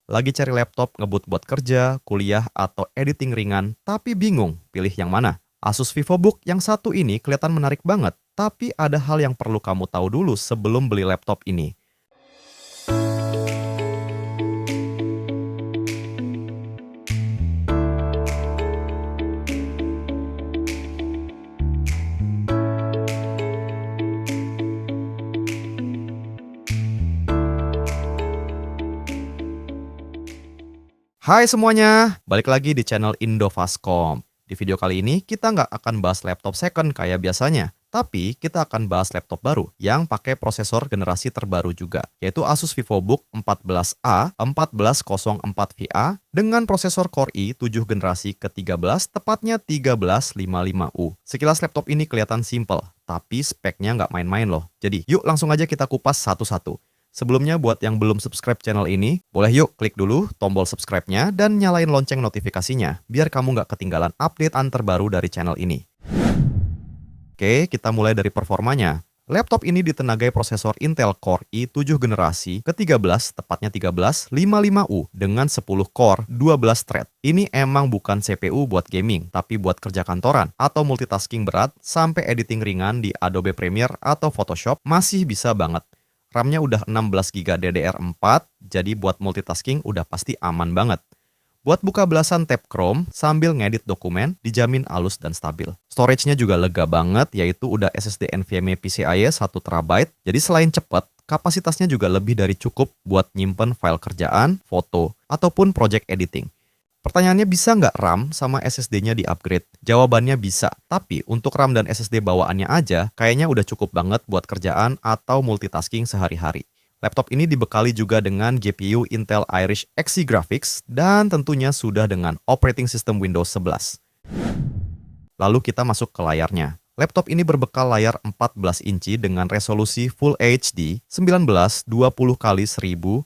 Lagi cari laptop ngebut buat kerja, kuliah, atau editing ringan, tapi bingung pilih yang mana? Asus VivoBook yang satu ini kelihatan menarik banget, tapi ada hal yang perlu kamu tahu dulu sebelum beli laptop ini. Hai semuanya, balik lagi di channel Indofastcom. Di video kali ini kita nggak akan bahas laptop second kayak biasanya, tapi kita akan bahas laptop baru yang pakai prosesor generasi terbaru juga, yaitu Asus VivoBook 14A 1404VA dengan prosesor Core i7 generasi ke-13, tepatnya 1355U. Sekilas laptop ini kelihatan simple, tapi speknya nggak main-main loh. Jadi yuk langsung aja kita kupas satu-satu. Sebelumnya buat yang belum subscribe channel ini, boleh yuk klik dulu tombol subscribe-nya dan nyalain lonceng notifikasinya, biar kamu nggak ketinggalan update-an terbaru dari channel ini. Oke, kita mulai dari performanya. Laptop ini ditenagai prosesor Intel Core i7 generasi ke-13, tepatnya 1355U dengan 10 core, 12 thread. Ini emang bukan CPU buat gaming, tapi buat kerja kantoran atau multitasking berat sampai editing ringan di Adobe Premiere atau Photoshop masih bisa banget. RAM-nya udah 16GB DDR4, jadi buat multitasking udah pasti aman banget. Buat buka belasan tab Chrome sambil ngedit dokumen, dijamin halus dan stabil. Storage-nya juga lega banget, yaitu udah SSD NVMe PCIe 1TB, jadi selain cepat, kapasitasnya juga lebih dari cukup buat nyimpen file kerjaan, foto, ataupun project editing. Pertanyaannya, bisa nggak RAM sama SSD-nya di-upgrade? Jawabannya bisa, tapi untuk RAM dan SSD bawaannya aja, kayaknya udah cukup banget buat kerjaan atau multitasking sehari-hari. Laptop ini dibekali juga dengan GPU Intel Iris Xe Graphics dan tentunya sudah dengan operating system Windows 11. Lalu kita masuk ke layarnya. Laptop ini berbekal layar 14 inci dengan resolusi Full HD 1920x1080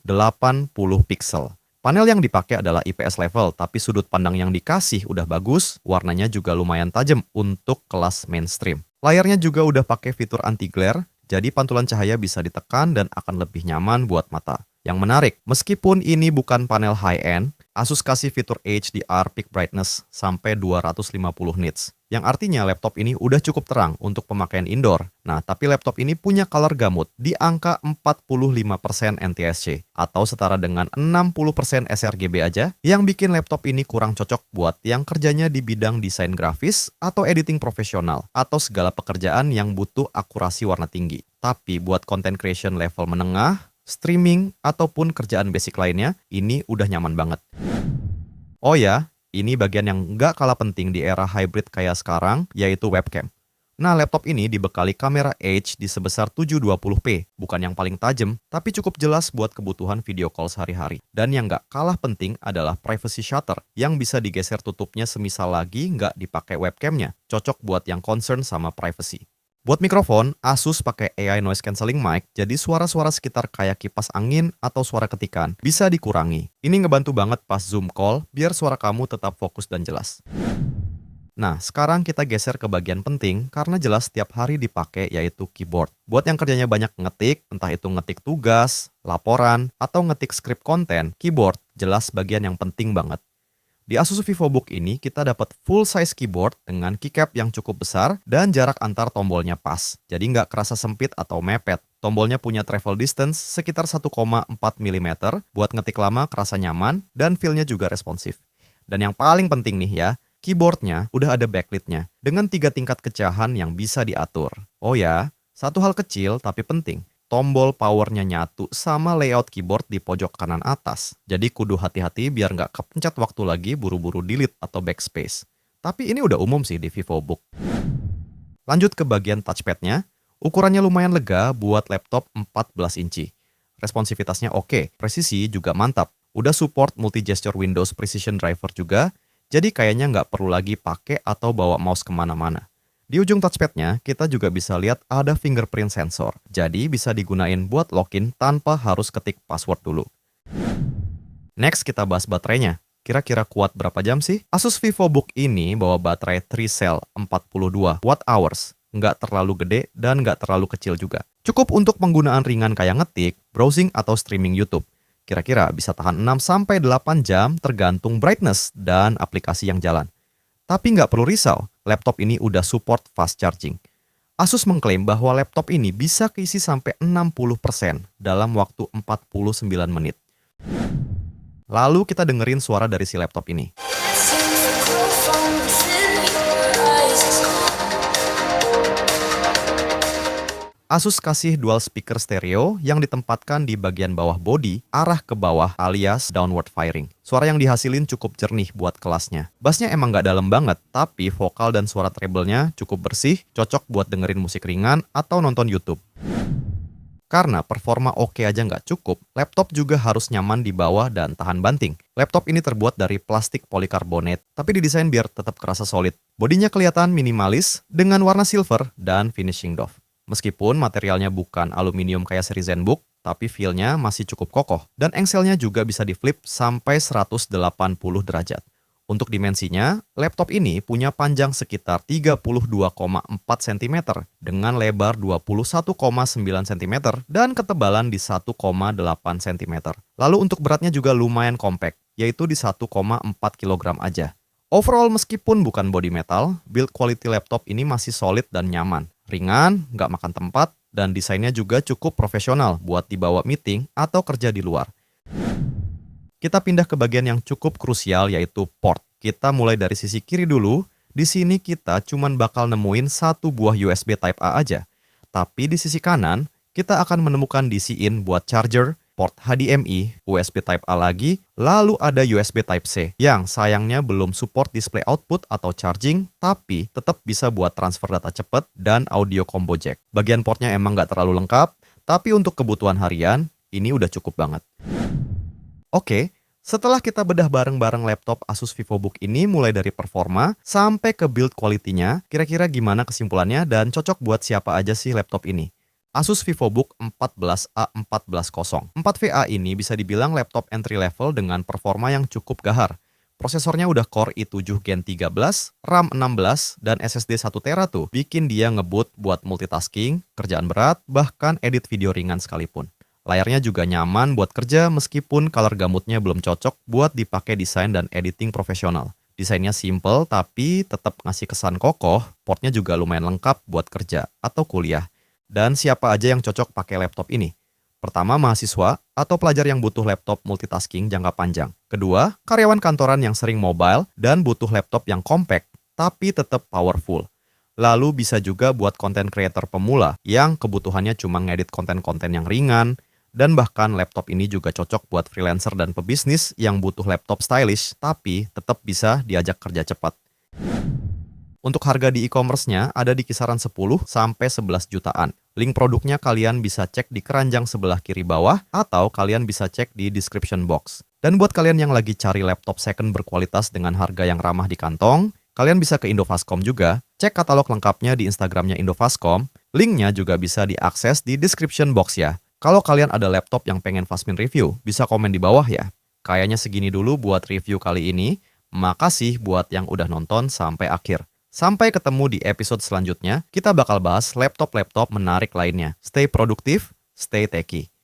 pixel. Panel yang dipakai adalah IPS level, tapi sudut pandang yang dikasih udah bagus, warnanya juga lumayan tajam untuk kelas mainstream. Layarnya juga udah pakai fitur anti-glare, jadi pantulan cahaya bisa ditekan dan akan lebih nyaman buat mata. Yang menarik, meskipun ini bukan panel high-end, Asus kasih fitur HDR peak brightness sampai 250 nits. Yang artinya laptop ini udah cukup terang untuk pemakaian indoor. Nah, tapi laptop ini punya color gamut di angka 45% NTSC atau setara dengan 60% sRGB aja, yang bikin laptop ini kurang cocok buat yang kerjanya di bidang desain grafis atau editing profesional atau segala pekerjaan yang butuh akurasi warna tinggi. Tapi buat content creation level menengah, streaming, ataupun kerjaan basic lainnya, ini udah nyaman banget. Oh ya, ini bagian yang nggak kalah penting di era hybrid kayak sekarang, yaitu webcam. Nah, laptop ini dibekali kamera HD sebesar 720p, bukan yang paling tajam, tapi cukup jelas buat kebutuhan video call sehari-hari. Dan yang nggak kalah penting adalah privacy shutter, yang bisa digeser tutupnya semisal lagi nggak dipakai webcamnya, cocok buat yang concern sama privacy. Buat mikrofon, Asus pakai AI noise cancelling mic, jadi suara-suara sekitar kayak kipas angin atau suara ketikan bisa dikurangi. Ini ngebantu banget pas Zoom call, biar suara kamu tetap fokus dan jelas. Nah, sekarang kita geser ke bagian penting karena jelas setiap hari dipakai, yaitu keyboard. Buat yang kerjanya banyak ngetik, entah itu ngetik tugas, laporan, atau ngetik skrip konten, keyboard jelas bagian yang penting banget. Di Asus VivoBook ini kita dapat full size keyboard dengan keycap yang cukup besar dan jarak antar tombolnya pas. Jadi nggak kerasa sempit atau mepet. Tombolnya punya travel distance sekitar 1,4 mm buat ngetik lama kerasa nyaman dan feel-nya juga responsif. Dan yang paling penting nih ya, keyboardnya udah ada backlit-nya dengan 3 tingkat kecahan yang bisa diatur. Oh ya, satu hal kecil tapi penting. Tombol powernya nyatu sama layout keyboard di pojok kanan atas. Jadi kudu hati-hati biar nggak kepencet waktu lagi buru-buru delete atau backspace. Tapi ini udah umum sih di VivoBook. Lanjut ke bagian touchpad-nya. Ukurannya lumayan lega buat laptop 14 inci. Responsivitasnya oke, presisi juga mantap. Udah support multi-gesture Windows Precision Driver juga, jadi kayaknya nggak perlu lagi pakai atau bawa mouse kemana-mana. Di ujung touchpad-nya, kita juga bisa lihat ada fingerprint sensor. Jadi bisa digunain buat login tanpa harus ketik password dulu. Next, kita bahas baterainya. Kira-kira kuat berapa jam sih? Asus VivoBook ini bawa baterai 3 cell 42 watt-hours. Nggak terlalu gede dan nggak terlalu kecil juga. Cukup untuk penggunaan ringan kayak ngetik, browsing, atau streaming YouTube. Kira-kira bisa tahan 6-8 jam tergantung brightness dan aplikasi yang jalan. Tapi nggak perlu risau, laptop ini udah support fast charging. Asus mengklaim bahwa laptop ini bisa keisi sampai 60% dalam waktu 49 menit. Lalu kita dengerin suara dari si laptop ini. Asus kasih dual speaker stereo yang ditempatkan di bagian bawah bodi, arah ke bawah alias downward firing. Suara yang dihasilin cukup jernih buat kelasnya. Bassnya emang nggak dalam banget, tapi vokal dan suara treble-nya cukup bersih, cocok buat dengerin musik ringan atau nonton YouTube. Karena performa oke aja nggak cukup, laptop juga harus nyaman di bawah dan tahan banting. Laptop ini terbuat dari plastik polikarbonat, tapi didesain biar tetap kerasa solid. Bodinya kelihatan minimalis dengan warna silver dan finishing doff. Meskipun materialnya bukan aluminium kayak seri ZenBook, tapi feel-nya masih cukup kokoh. Dan engselnya juga bisa di-flip sampai 180 derajat. Untuk dimensinya, laptop ini punya panjang sekitar 32,4 cm dengan lebar 21,9 cm dan ketebalan di 1,8 cm. Lalu untuk beratnya juga lumayan compact, yaitu di 1,4 kg aja. Overall meskipun bukan body metal, build quality laptop ini masih solid dan nyaman. Ringan, nggak makan tempat, dan desainnya juga cukup profesional buat dibawa meeting atau kerja di luar. Kita pindah ke bagian yang cukup krusial yaitu port. Kita mulai dari sisi kiri dulu. Di sini kita cuman bakal nemuin satu buah USB Type A aja. Tapi di sisi kanan, kita akan menemukan DC-in buat charger, port HDMI, USB Type A lagi, lalu ada USB Type C yang sayangnya belum support display output atau charging, tapi tetap bisa buat transfer data cepat dan audio combo jack. Bagian portnya emang nggak terlalu lengkap, tapi untuk kebutuhan harian, ini udah cukup banget. Oke, setelah kita bedah bareng-bareng laptop Asus VivoBook ini mulai dari performa sampai ke build quality-nya, kira-kira gimana kesimpulannya dan cocok buat siapa aja sih laptop ini? Asus VivoBook 14A1400. 4VA ini bisa dibilang laptop entry level dengan performa yang cukup gahar. Prosesornya udah Core i7 Gen 13, RAM 16, dan SSD 1TB tuh bikin dia ngebut buat multitasking, kerjaan berat, bahkan edit video ringan sekalipun. Layarnya juga nyaman buat kerja meskipun color gamutnya belum cocok buat dipakai desain dan editing profesional. Desainnya simple tapi tetap ngasih kesan kokoh, portnya juga lumayan lengkap buat kerja atau kuliah. Dan siapa aja yang cocok pakai laptop ini? Pertama, mahasiswa atau pelajar yang butuh laptop multitasking jangka panjang. Kedua, karyawan kantoran yang sering mobile dan butuh laptop yang compact tapi tetap powerful. Lalu bisa juga buat content creator pemula yang kebutuhannya cuma ngedit konten-konten yang ringan. Dan bahkan laptop ini juga cocok buat freelancer dan pebisnis yang butuh laptop stylish tapi tetap bisa diajak kerja cepat. Untuk harga di e-commerce-nya ada di kisaran 10-11 jutaan. Link produknya kalian bisa cek di keranjang sebelah kiri bawah atau kalian bisa cek di description box. Dan buat kalian yang lagi cari laptop second berkualitas dengan harga yang ramah di kantong, kalian bisa ke Indofastcom juga, cek katalog lengkapnya di Instagramnya Indofastcom, linknya juga bisa diakses di description box ya. Kalau kalian ada laptop yang pengen Fasmin review, bisa komen di bawah ya. Kayaknya segini dulu buat review kali ini. Makasih buat yang udah nonton sampai akhir. Sampai ketemu di episode selanjutnya, kita bakal bahas laptop-laptop menarik lainnya. Stay produktif, stay techy.